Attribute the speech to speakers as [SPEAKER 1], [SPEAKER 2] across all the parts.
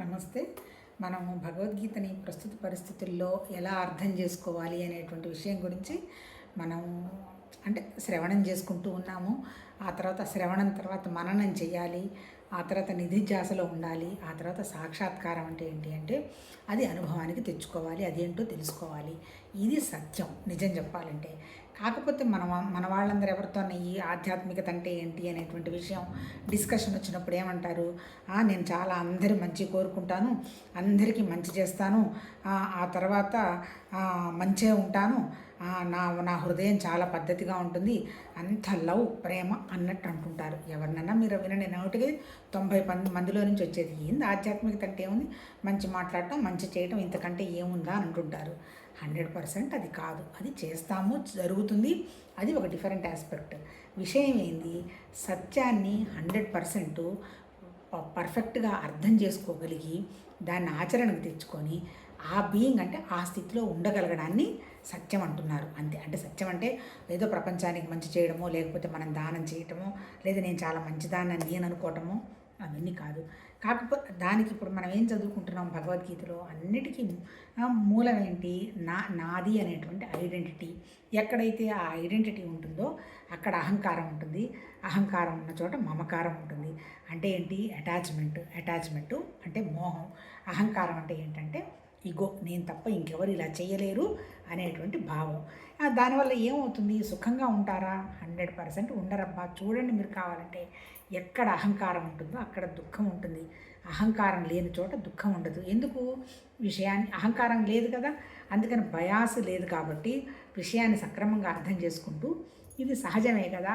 [SPEAKER 1] నమస్తే. మనము భగవద్గీతని ప్రస్తుత పరిస్థితుల్లో ఎలా అర్థం చేసుకోవాలి అనేటువంటి విషయం గురించి మనం శ్రవణం చేసుకుంటూ ఉన్నాము. ఆ తర్వాత శ్రవణం తర్వాత మననం చేయాలి. ఆ తర్వాత నిధిధ్యాసలో ఉండాలి. ఆ తర్వాత సాక్షాత్కారం అంటే ఏంటి అంటే అది అనుభవానికి తెచ్చుకోవాలి, అదేంటో తెలుసుకోవాలి. ఇది సత్యం నిజం చెప్పాలంటే. కాకపోతే మన వాళ్ళందరూ ఎవరితోనే ఈ ఆధ్యాత్మికత అంటే ఏంటి అనేటువంటి విషయం డిస్కషన్ వచ్చినప్పుడు ఏమంటారు, నేను చాలా అందరి మంచి కోరుకుంటాను, అందరికీ మంచి చేస్తాను, ఆ తర్వాత మంచిగా ఉంటాను, నా హృదయం చాలా పద్ధతిగా ఉంటుంది, అంత లవ్ ప్రేమ అన్నట్టు అంటుంటారు. ఎవరినన్నా మీరు వినండి, నోటికి 90 మందిలో నుంచి వచ్చేది ఏంది ఆధ్యాత్మికత అంటే ఏముంది, మంచి మాట్లాడటం మంచి చేయటం, ఇంతకంటే ఏముందా అని అంటుంటారు. 100% అది కాదు. అది చేస్తాము, జరుగుతుంది. అది ఒక డిఫరెంట్ ఆస్పెక్ట్. విషయం ఏంది, సత్యాన్ని 100% పర్ఫెక్ట్గా అర్థం చేసుకోగలిగి దాన్ని ఆచరణకు తెచ్చుకొని ఆ బీయింగ్ అంటే ఆ స్థితిలో ఉండగలగడాన్ని సత్యం అంటున్నారు. అంతే. అంటే సత్యం అంటే ఏదో ప్రపంచానికి మంచి చేయడమో, లేకపోతే మనం దానం చేయటమో, లేదా నేను చాలా మంచిదాన్ని నేను అనుకోవటమో అవన్నీ కాదు. కాకపోతే దానికి ఇప్పుడు మనం ఏం చదువుకుంటున్నాం భగవద్గీతలో, అన్నిటికీ మూలం ఏంటి, నాది అనేటువంటి ఐడెంటిటీ. ఎక్కడైతే ఆ ఐడెంటిటీ ఉంటుందో అక్కడ అహంకారం ఉంటుంది. అహంకారం ఉన్న చోట మమకారం ఉంటుంది. అంటే ఏంటి, అటాచ్మెంటు అంటే మోహం. అహంకారం అంటే ఏంటంటే ఇగో, నేను తప్ప ఇంకెవరు ఇలా చేయలేరు అనేటువంటి భావం. దానివల్ల ఏమవుతుంది, సుఖంగా ఉంటారా? 100% ఉండరబ్బా. చూడండి, మీరు కావాలంటే ఎక్కడ అహంకారం ఉంటుందో అక్కడ దుఃఖం ఉంటుంది. అహంకారం లేని చోట దుఃఖం ఉండదు. ఎందుకు? అహంకారం లేదు కదా, అందుకని బయాస్ లేదు కాబట్టి విషయాన్ని సక్రమంగా అర్థం చేసుకుంటూ ఇది సహజమే కదా,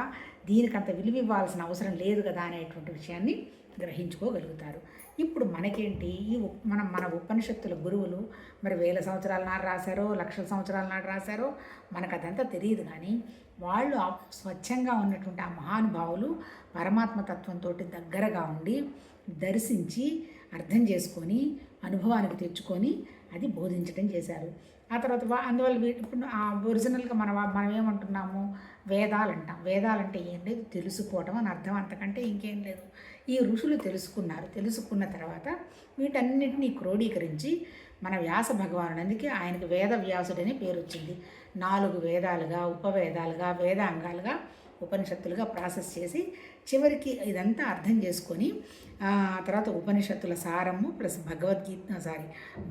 [SPEAKER 1] దీనికంత విలువ ఇవ్వాల్సిన అవసరం లేదు కదా అనేటువంటి విషయాన్ని గ్రహించుకోగలుగుతారు. ఇప్పుడు మనకేంటి, మన ఉపనిషత్తుల గురువులు మరి 1000 సంవత్సరాల నాడు రాశారో, లక్షల సంవత్సరాల నాడు రాశారో మనకు అదంతా తెలియదు. కానీ వాళ్ళు స్వచ్ఛంగా ఉన్నటువంటి ఆ మహానుభావులు పరమాత్మతత్వంతో దగ్గరగా ఉండి దర్శించి అర్థం చేసుకొని అనుభవానికి తెచ్చుకొని అది బోధించడం చేశారు. ఆ తర్వాత అందువల్ల ఇప్పుడు ఒరిజినల్గా మనం ఏమంటున్నాము, వేదాలు అంటాం. వేదాలంటే ఏం లేదు, తెలుసుకోవటం అని అర్థం, అంతకంటే ఇంకేం లేదు. ఈ ఋషులు తెలుసుకున్న తర్వాత వీటన్నిటినీ క్రోడీకరించి మన వ్యాస భగవానుడు, అందుకే ఆయనకి వేద వ్యాసుడని పేరు వచ్చింది. 4 వేదాలుగా, ఉపవేదాలుగా, వేదాంగాలుగా, ఉపనిషత్తులుగా ప్రాసెస్ చేసి చివరికి ఇదంతా అర్థం చేసుకొని తర్వాత ఉపనిషత్తుల సారము ప్లస్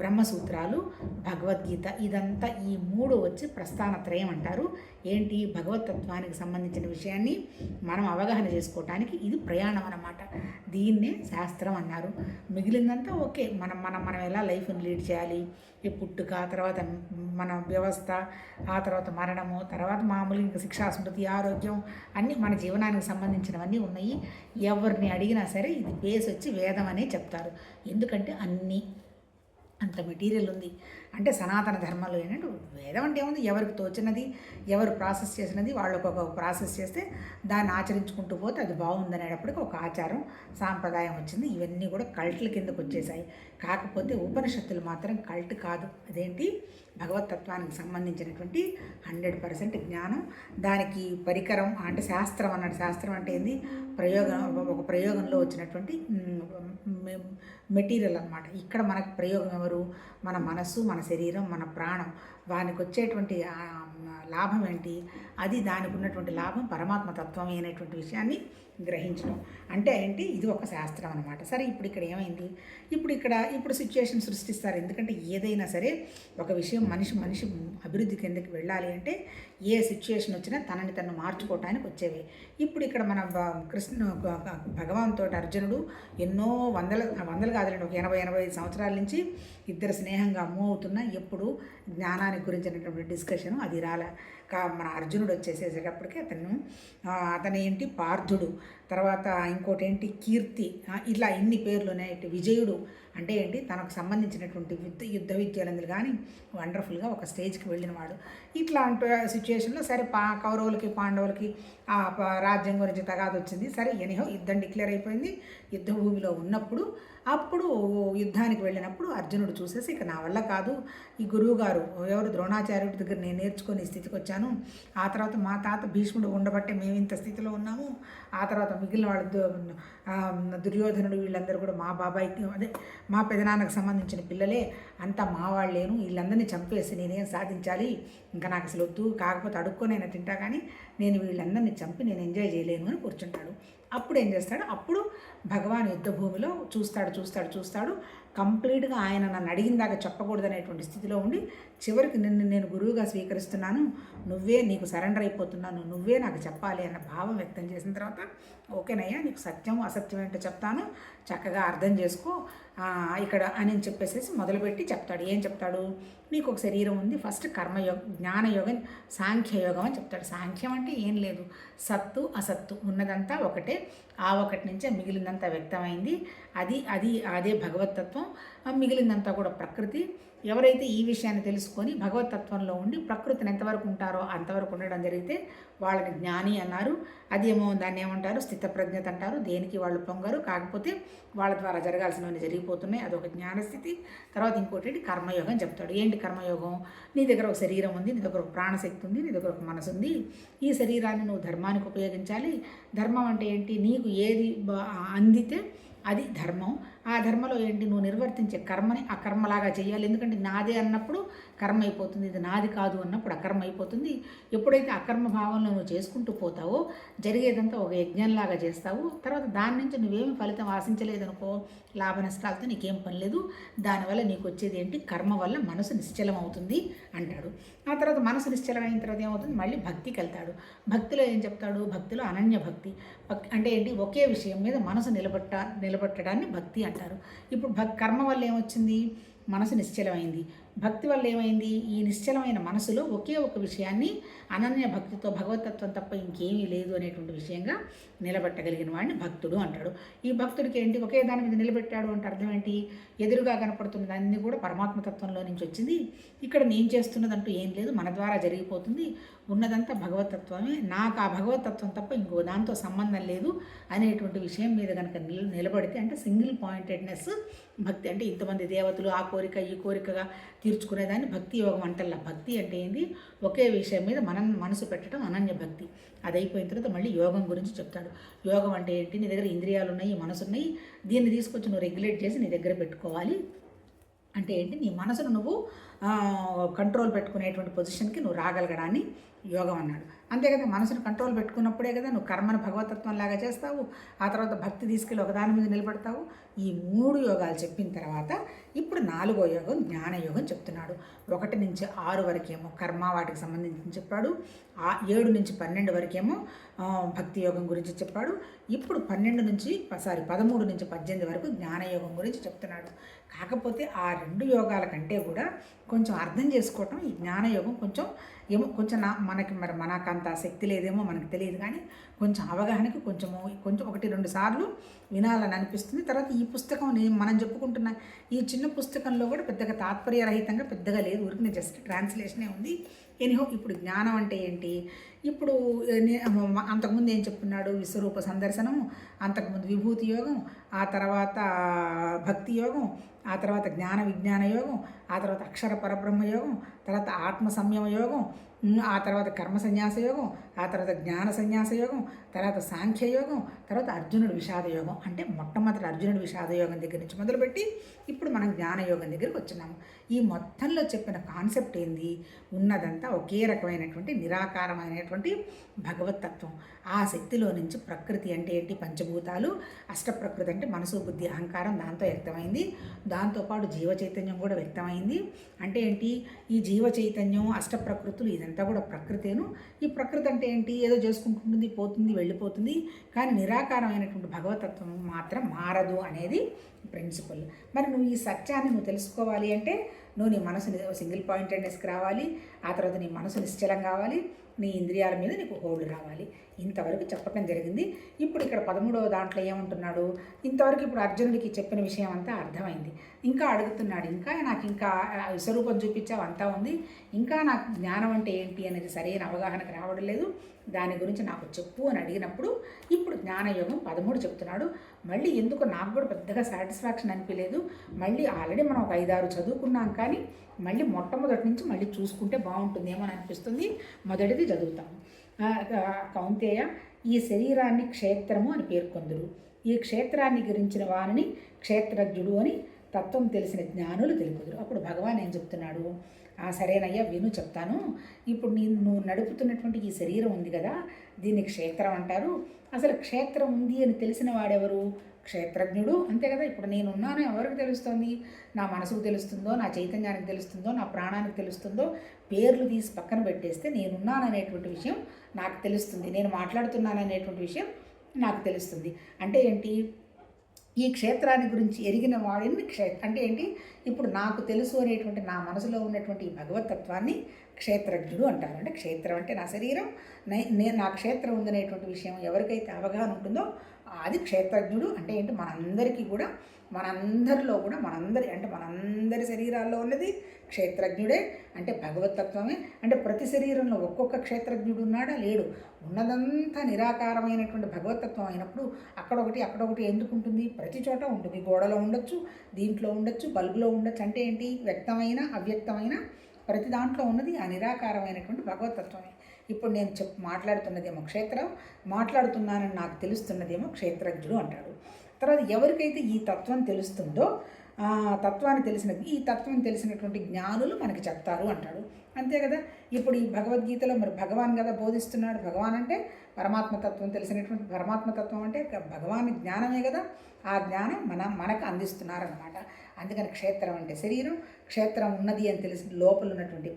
[SPEAKER 1] బ్రహ్మసూత్రాలు, భగవద్గీత, ఇదంతా ఈ 3 వచ్చి ప్రస్థానత్రయం అంటారు. ఏంటి, భగవతత్వానికి సంబంధించిన విషయాన్ని మనం అవగాహన చేసుకోవటానికి ఇది ప్రయాణం అన్నమాట. దీన్నే శాస్త్రం అన్నారు. మిగిలిందంతా ఓకే, మనం ఎలా లైఫ్ని లీడ్ చేయాలి, ఈ పుట్టుక, తర్వాత మన వ్యవస్థ, ఆ తర్వాత మరణము, తర్వాత మామూలుగా ఇంకా శిక్షా, స్మృతి, ఆరోగ్యం అన్నీ మన జీవనానికి సంబంధించినవన్నీ ఉన్నాయి. ఎవరిని అడిగినా సరే ఇది బేస్ వచ్చి వేదం అనే చెప్తారు. ఎందుకంటే అంత మెటీరియల్ ఉంది. అంటే సనాతన ధర్మంలో ఏంటంటే వేదం అంటే ఏముంది, ఎవరికి తోచినది, ఎవరు ప్రాసెస్ చేసినది వాళ్ళు ఒక ప్రాసెస్ చేస్తే దాన్ని ఆచరించుకుంటూ పోతే అది బాగుందనేటప్పటికి ఒక ఆచారం, సాంప్రదాయం వచ్చింది. ఇవన్నీ కూడా కల్ట్ల కిందకు వచ్చేసాయి. కాకపోతే ఉపనిషత్తులు మాత్రం కల్ట్ కాదు. అదేంటి, భగవతత్వానికి సంబంధించినటువంటి 100% జ్ఞానం. దానికి పరికరం అంటే శాస్త్రం అన్నాడు. శాస్త్రం అంటే ఏంది, ఒక ప్రయోగంలో వచ్చినటువంటి మెటీరియల్ అన్నమాట. ఇక్కడ మనకు ప్రయోగం ఎవరు, మన మనస్సు, మన శరీరం, మన ప్రాణం. వానికి వచ్చేటువంటి లాభం ఏంటి, అది దానికి ఉన్నటువంటి లాభం పరమాత్మ తత్వమే అనేటువంటి విషయాన్ని గ్రహించడం. అంటే ఏంటి, ఇది ఒక శాస్త్రం అనమాట. సరే, ఇప్పుడు ఇక్కడ ఏమైంది, ఇప్పుడు సిచ్యుయేషన్ సృష్టిస్తారు. ఎందుకంటే ఏదైనా సరే ఒక విషయం మనిషి అభివృద్ధి కిందకి వెళ్ళాలి అంటే ఏ సిచ్యుయేషన్ వచ్చినా తనని తను మార్చుకోవటానికి వచ్చేవి. ఇప్పుడు ఇక్కడ మన భగవాన్తో అర్జునుడు ఎన్నో వందలు కాదులేండి, ఒక 80-85 సంవత్సరాల నుంచి ఇద్దరు స్నేహంగా మూవ్ అవుతున్నా ఎప్పుడు జ్ఞానానికి గురించినటువంటి డిస్కషన్ అది రాలే. మన అర్జునుడు వచ్చేసేటప్పటికి అతను ఏంటి, పార్థుడు, తర్వాత ఇంకోటి ఏంటి, కీర్తి, ఇలా ఇన్ని పేర్లు ఉన్నాయి. విజయుడు అంటే ఏంటి, తనకు సంబంధించినటువంటి యుద్ధ విద్యలందరూ కానీ వండర్ఫుల్గా ఒక స్టేజ్కి వెళ్ళినవాడు. ఇట్లాంటి సిచ్యుయేషన్లో సరే కౌరవులకి పాండవులకి రాజ్యం గురించి తగాదు వచ్చింది. సరే ఎనీహో యుద్ధం డిక్లేర్ అయిపోయింది. యుద్ధ భూమిలో ఉన్నప్పుడు అప్పుడు యుద్ధానికి వెళ్ళినప్పుడు అర్జునుడు చూసేసి ఇక నా వల్ల కాదు, ఈ గురువు గారు ఎవరు ద్రోణాచార్యుడి దగ్గర నేను నేర్చుకొని ఈ స్థితికి వచ్చాను, ఆ తర్వాత మా తాత భీష్ముడు ఉండబట్టే మేము ఇంత స్థితిలో ఉన్నాము, ఆ తర్వాత మిగిలిన వాళ్ళు దుర్యోధనుడు వీళ్ళందరూ కూడా మా బాబాయికి అదే మా పెదనాన్నకు సంబంధించిన పిల్లలే, అంతా మా వాళ్ళేను, వీళ్ళందరినీ చంపేసి నేనేం సాధించాలి, ఇంకా నాకు అసలు వద్దు, కాకపోతే అడుక్కొనైనా తింటా కానీ నేను వీళ్ళందరినీ చంపి నేను ఎంజాయ్ చేయలేను అని కూర్చుంటాడు. అప్పుడు ఏం చేస్తాడు, అప్పుడు భగవాన్ యుద్ధభూమిలో చూస్తాడు కంప్లీట్గా ఆయన నన్ను అడిగిన దాకా చెప్పకూడదనేటువంటి స్థితిలో ఉండి చివరికి నేను గురువుగా స్వీకరిస్తున్నాను, నువ్వే నీకు సరెండర్ అయిపోతున్నాను, నువ్వే నాకు చెప్పాలి అన్న భావం వ్యక్తం చేసిన తర్వాత ఓకేనయ్యా నీకు సత్యం అసత్యం ఏంటో చెప్తాను, చక్కగా అర్థం చేసుకో ఇక్కడ అని చెప్పేసి మొదలుపెట్టి చెప్తాడు. ఏం చెప్తాడు, నీకు ఒక శరీరం ఉంది, ఫస్ట్ కర్మయోగం జ్ఞానయోగం సాంఖ్యయోగం అని చెప్తాడు. సాంఖ్యం అంటే ఏం లేదు, సత్తు అసత్తు ఉన్నదంతా ఒకటే, ఆ ఒకటి నుంచే మిగిలిందంతా వ్యక్తమైంది, అదే భగవతత్వం, మిగిలిందంతా కూడా ప్రకృతి. ఎవరైతే ఈ విషయాన్ని తెలుసుకొని భగవతత్వంలో ఉండి ప్రకృతిని ఎంతవరకు ఉంటారో అంతవరకు ఉండడం జరిగితే వాళ్ళని జ్ఞాని అన్నారు. అదేమో దాన్ని ఏమంటారు, స్థితప్రజ్ఞత అంటారు. దేనికి వాళ్ళు పొంగరు, కాకపోతే వాళ్ళ ద్వారా జరగాల్సినవన్నీ జరిగిపోతున్నాయి, అదొక జ్ఞానస్థితి. తర్వాత ఇంకోటి కర్మయోగం చెప్తాడు. ఏంటి కర్మయోగం, నీ దగ్గర ఒక శరీరం ఉంది, నీ దగ్గర ఒక ప్రాణశక్తి ఉంది, నీ దగ్గర ఒక మనసు ఉంది, ఈ శరీరాన్ని నువ్వు ధర్మానికి ఉపయోగించాలి. ధర్మం అంటే ఏంటి, నీకు ఏది అందితే అది ధర్మం. ఆ ధర్మలో ఏంటి, నువ్వు నిర్వర్తించే కర్మని అకర్మలాగా చేయాలి. ఎందుకంటే నాదే అన్నప్పుడు కర్మ అయిపోతుంది, ఇది నాది కాదు అన్నప్పుడు అకర్మ అయిపోతుంది. ఎప్పుడైతే అకర్మ భావంలో నువ్వు చేసుకుంటూ పోతావో జరిగేదంతా ఒక యజ్ఞంలాగా చేస్తావు. తర్వాత దాని నుంచి నువ్వేమి ఫలితం ఆశించలేదనుకో, లాభ నష్టాలతో నీకేం పని లేదు. దానివల్ల నీకు వచ్చేది ఏంటి, కర్మ వల్ల మనసు నిశ్చలం అవుతుంది అంటాడు. ఆ తర్వాత మనసు నిశ్చలమైన తర్వాత ఏమవుతుంది, మళ్ళీ భక్తికి వెళ్తాడు. భక్తిలో ఏం చెప్తాడు, భక్తిలో అనన్య భక్తి అంటే ఏంటి, ఒకే విషయం మీద మనసు నిలబెట్టడాన్ని భక్తి అంటారు. ఇప్పుడు కర్మ వల్ల ఏమొచ్చింది, మనసు నిశ్చలమైంది. భక్తి వల్ల ఏమైంది, ఈ నిశ్చలమైన మనసులో ఒకే ఒక విషయాన్ని అనన్య భక్తితో భగవతత్వం తప్ప ఇంకేమీ లేదు అనేటువంటి విషయంగా నిలబెట్టగలిగిన వాడిని భక్తుడు అంటాడు. ఈ భక్తుడికి ఏంటి, ఒకే దాని మీద నిలబెట్టాడు అంటే అర్థం ఏంటి, ఎదురుగా కనపడుతున్న దాన్ని కూడా పరమాత్మతత్వంలో నుంచి వచ్చింది, ఇక్కడ నేను చేస్తున్నదంటూ ఏం లేదు, మన ద్వారా జరిగిపోతుంది, ఉన్నదంతా భగవతత్వమే, నాకు ఆ భగవతత్వం తప్ప ఇంకో దాంతో సంబంధం లేదు అనేటువంటి విషయం మీద కనుక నిలబడితే అంటే సింగిల్ పాయింటెడ్నెస్ భక్తి. అంటే ఇంతమంది దేవతలు ఆ కోరిక ఈ కోరికగా తీర్చుకునేదాన్ని భక్తి యోగం అంటల్లా. భక్తి అంటే ఏంది, ఒకే విషయం మీద మనసు పెట్టడం అనన్య భక్తి. అది అయిపోయిన తర్వాత మళ్ళీ యోగం గురించి చెప్తాడు. యోగం అంటే ఏంటి, నీ దగ్గర ఇంద్రియాలు ఉన్నాయి, మనసు ఉన్నాయి, దీన్ని తీసుకొచ్చి నువ్వు రెగ్యులేట్ చేసి నీ దగ్గర పెట్టుకోవాలి. అంటే ఏంటి, నీ మనసును నువ్వు కంట్రోల్ పెట్టుకునేటువంటి పొజిషన్కి నువ్వు రాగలగడాన్ని యోగం అన్నాడు. అంతే కదా, మనసును కంట్రోల్ పెట్టుకున్నప్పుడే కదా నువ్వు కర్మను భగవతత్వం లాగా చేస్తావు, ఆ తర్వాత భక్తి తీసుకెళ్ళి ఒకదాని మీద నిలబడతావు. ఈ 3 యోగాలు చెప్పిన తర్వాత ఇప్పుడు 4వ యోగం జ్ఞానయోగం చెప్తున్నాడు. 1 నుంచి 6 వరకేమో కర్మ వాటికి సంబంధించి చెప్పాడు, 7 నుంచి 12 వరకేమో భక్తి యోగం గురించి చెప్పాడు. ఇప్పుడు 13 నుంచి 18 వరకు జ్ఞానయోగం గురించి చెప్తున్నాడు. కాకపోతే ఆ 2 యోగాల కంటే కూడా కొంచెం అర్థం చేసుకోవటం ఈ జ్ఞానయోగం కొంచెం మనకంత శక్తి లేదేమో మనకు తెలియదు, కానీ కొంచెం అవగాహనకి కొంచెం 1-2 సార్లు వినాలని అనిపిస్తుంది. తర్వాత ఈ పుస్తకం మనం చెప్పుకుంటున్న ఈ చిన్న పుస్తకంలో కూడా పెద్దగా తాత్పర్యరహితంగా పెద్దగా లేదు, ఊరికి జస్ట్ ట్రాన్స్లేషనే ఉంది. ఎనిహో ఇప్పుడు జ్ఞానం అంటే ఏంటి, ఇప్పుడు అంతకుముందు ఏం చెప్తున్నాడు, విశ్వరూప సందర్శనము, అంతకుముందు విభూతి యోగం, ఆ తర్వాత భక్తి యోగం, ఆ తర్వాత జ్ఞాన విజ్ఞాన యోగం, ఆ తర్వాత అక్షర పరబ్రహ్మ యోగం, తర్వాత ఆత్మ సంయమ యోగం, ఆ తర్వాత కర్మ సన్యాస యోగం, ఆ తర్వాత జ్ఞాన సన్యాస యోగం, తర్వాత సాంఖ్యయోగం, తర్వాత అర్జునుడు విషాద యోగం. అంటే మొట్టమొదటి అర్జునుడు విషాద యోగం దగ్గర నుంచి మొదలుపెట్టి ఇప్పుడు మనం జ్ఞానయోగం దగ్గరికి వచ్చినాము. ఈ మొత్తంలో చెప్పిన కాన్సెప్ట్ ఏంది, ఉన్నదంతా ఒకే రకమైనటువంటి నిరాకారమైనటువంటి భగవతత్వం. ఆ శక్తిలో నుంచి ప్రకృతి అంటే ఏంటి, పంచభూతాలు, అష్టప్రకృతి అంటే మనసు బుద్ధి అహంకారం దాంతో వ్యక్తమైంది, దాంతోపాటు జీవ చైతన్యం కూడా వ్యక్తమైంది. అంటే ఏంటి, ఈ జీవ చైతన్యం అష్టప్రకృతులు ఇదంతా కూడా ప్రకృతేను. ఈ ప్రకృతి అంటే ఏంటి, ఏదో చేసుకుంటుంది, పోతుంది, వెళ్ళిపోతుంది, కానీ నిరాకారమైనటువంటి భగవతత్వం మాత్రం మారదు అనేది ప్రిన్సిపల్. మరి నువ్వు ఈ సత్యాన్ని నువ్వు తెలుసుకోవాలి అంటే నువ్వు నీ మనసుని సింగిల్ పాయింటెడ్నెస్కి రావాలి, ఆ తర్వాత నీ మనసు నిశ్చలం కావాలి, నీ ఇంద్రియాల మీద నీకు హోల్డ్ రావాలి. ఇంతవరకు చెప్పడం జరిగింది. ఇప్పుడు ఇక్కడ 13వ దాంట్లో ఏమంటున్నాడు, ఇంతవరకు ఇప్పుడు అర్జునుడికి చెప్పిన విషయం అంతా అర్థమైంది. ఇంకా అడుగుతున్నాడు, నాకు ఇంకా విశ్వరూపం చూపించావు అంతా ఉంది, ఇంకా నాకు జ్ఞానం అంటే ఏంటి అనేది సరైన అవగాహనకు రావడం లేదు, దాని గురించి నాకు చెప్పు అని అడిగినప్పుడు ఇప్పుడు జ్ఞానయోగం 13 చెప్తున్నాడు. మళ్ళీ ఎందుకు నాకు కూడా పెద్దగా సాటిస్ఫాక్షన్ అనిపించలేదు. మళ్ళీ ఆల్రెడీ మనం ఒక 5-6 చదువుకున్నాం, కానీ మళ్ళీ మొట్టమొదటి నుంచి మళ్ళీ చూసుకుంటే బాగుంటుందేమో అని అనిపిస్తుంది. మొదటిది చదువుతాము. కౌంతేయ, ఈ శరీరాన్ని క్షేత్రము అని పేర్కొందురు. ఈ క్షేత్రాన్ని గురించిన వారిని క్షేత్రజ్ఞుడు అని తత్వం తెలిసిన జ్ఞానులు తెలుపుదురు. అప్పుడు భగవాన్ ఏం చెప్తున్నాడు, సరేనయ్యా విను చెప్తాను. ఇప్పుడు నువ్వు నడుపుతున్నటువంటి ఈ శరీరం ఉంది కదా, దీన్ని క్షేత్రం అంటారు. అసలు క్షేత్రం ఉంది అని తెలిసిన వాడెవరు? క్షేత్రజ్ఞుడు, అంతే కదా. ఇప్పుడు నేనున్నాను ఎవరికి తెలుస్తుంది? నా మనసుకు తెలుస్తుందో, నా చైతన్యానికి తెలుస్తుందో, నా ప్రాణానికి తెలుస్తుందో? పేర్లు తీసి పక్కన పెట్టేస్తే నేనున్నాను అనేటువంటి విషయం నాకు తెలుస్తుంది, నేను మాట్లాడుతున్నాను అనేటువంటి విషయం నాకు తెలుస్తుంది. అంటే ఏంటి? ఈ క్షేత్రాన్ని గురించి ఎరిగిన వాడిని అంటే ఏంటి? ఇప్పుడు నాకు తెలుసు అనేటువంటి నా మనసులో ఉన్నటువంటి ఈ భగవతత్వాన్ని క్షేత్రజ్ఞుడు అంటారు. అంటే క్షేత్రం అంటే నా శరీరం, నేను నా క్షేత్రం ఉందనేటువంటి విషయం ఎవరికైతే అవగాహన ఉంటుందో అది క్షేత్రజ్ఞుడు. అంటే ఏంటి? మనందరికీ కూడా, మనందరిలో కూడా, మనందరి శరీరాల్లో ఉన్నది క్షేత్రజ్ఞుడే, అంటే భగవతత్వమే. అంటే ప్రతి శరీరంలో ఒక్కొక్క క్షేత్రజ్ఞుడు ఉన్నాడా? లేడు. ఉన్నదంతా నిరాకారమైనటువంటి భగవతత్వం అయినప్పుడు అక్కడొకటి ఎందుకు ఉంటుంది? ప్రతి చోట ఉంటుంది. గోడలో ఉండొచ్చు, దీంట్లో ఉండొచ్చు, బల్బులో ఉండొచ్చు. అంటే ఏంటి? వ్యక్తమైన అవ్యక్తమైన ప్రతి దాంట్లో ఉన్నది ఆ నిరాకారమైనటువంటి భగవతత్వమే. ఇప్పుడు నేను మాట్లాడుతున్నదేమో క్షేత్రం, మాట్లాడుతున్నానని నాకు తెలుస్తున్నదేమో క్షేత్రజ్ఞుడు అంటాడు. తర్వాత ఎవరికైతే ఈ తత్వం తెలుస్తుందో, ఈ తత్వం తెలిసినటువంటి జ్ఞానులు మనకి చెప్తారు అంటాడు. అంతే కదా. ఇప్పుడు ఈ భగవద్గీతలో మరి భగవాన్ కదా బోధిస్తున్నాడు. భగవాన్ అంటే పరమాత్మతత్వం తెలిసినటువంటి పరమాత్మతత్వం అంటే భగవాన్ జ్ఞానమే కదా. ఆ జ్ఞానం మనకు అందిస్తున్నారన్నమాట. అందుకని క్షేత్రం అంటే శరీరం, క్షేత్రం ఉన్నది అని తెలిసిన లోపల ఉన్నటువంటి